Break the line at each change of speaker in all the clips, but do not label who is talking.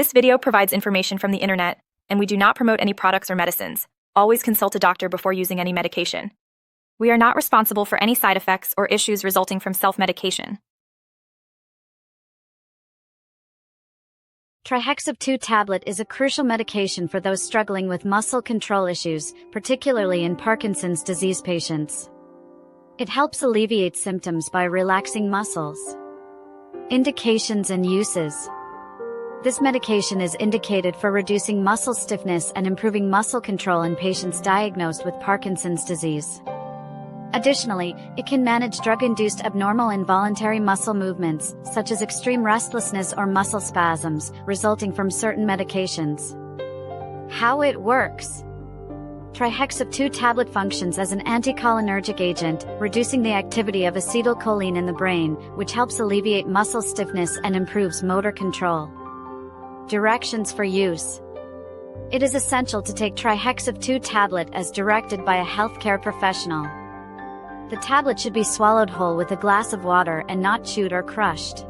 This video provides information from the internet, and we do not promote any products or medicines. Always consult a doctor before using any medication. We are not responsible for any side effects or issues resulting from self-medication.
Trihexiv 2 tablet is a crucial medication for those struggling with muscle control issues, particularly in Parkinson's disease patients. It helps alleviate symptoms by relaxing muscles. Indications and uses. This medication is indicated for reducing muscle stiffness and improving muscle control in patients diagnosed with Parkinson's disease. Additionally, it can manage drug-induced abnormal involuntary muscle movements, such as extreme restlessness or muscle spasms, resulting from certain medications. How it works. Trihexiv 2 tablet functions as an anticholinergic agent, reducing the activity of acetylcholine in the brain, which helps alleviate muscle stiffness and improves motor control. Directions for use. It is essential to take Trihexiv 2 tablet as directed by a healthcare professional. The tablet should be swallowed whole with a glass of water and not chewed or crushed.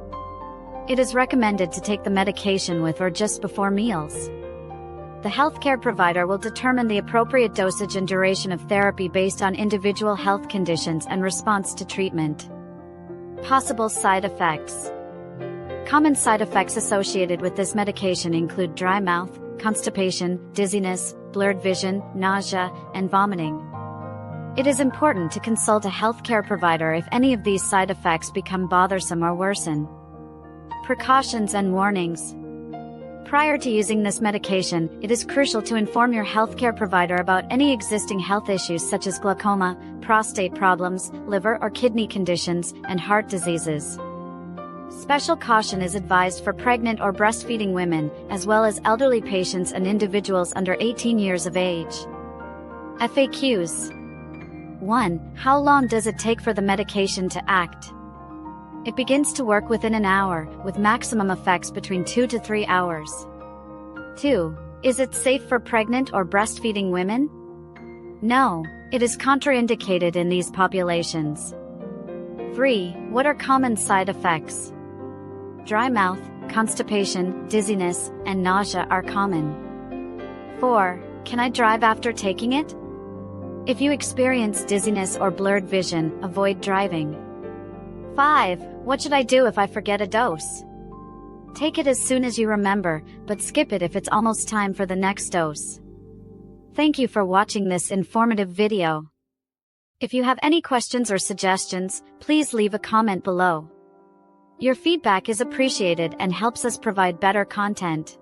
It is recommended to take the medication with or just before meals. The healthcare provider will determine the appropriate dosage and duration of therapy based on individual health conditions and response to treatment. Possible side effects. Common side effects associated with this medication include dry mouth, constipation, dizziness, blurred vision, nausea, and vomiting. It is important to consult a healthcare provider if any of these side effects become bothersome or worsen. Precautions and warnings. Prior to using this medication, it is crucial to inform your healthcare provider about any existing health issues such as glaucoma, prostate problems, liver or kidney conditions, and heart diseases. Special caution is advised for pregnant or breastfeeding women, as well as elderly patients and individuals under 18 years of age. FAQs. 1. How long does it take for the medication to act? It begins to work within an hour, with maximum effects between 2 to 3 hours. 2. Is it safe for pregnant or breastfeeding women? No, it is contraindicated in these populations. 3. What are common side effects? Dry mouth, constipation, dizziness, and nausea are common. 4. Can I drive after taking it? If you experience dizziness or blurred vision, avoid driving. 5. What should I do if I forget a dose? Take it as soon as you remember, but skip it if it's almost time for the next dose. Thank you for watching this informative video. If you have any questions or suggestions, please leave a comment below. Your feedback is appreciated and helps us provide better content.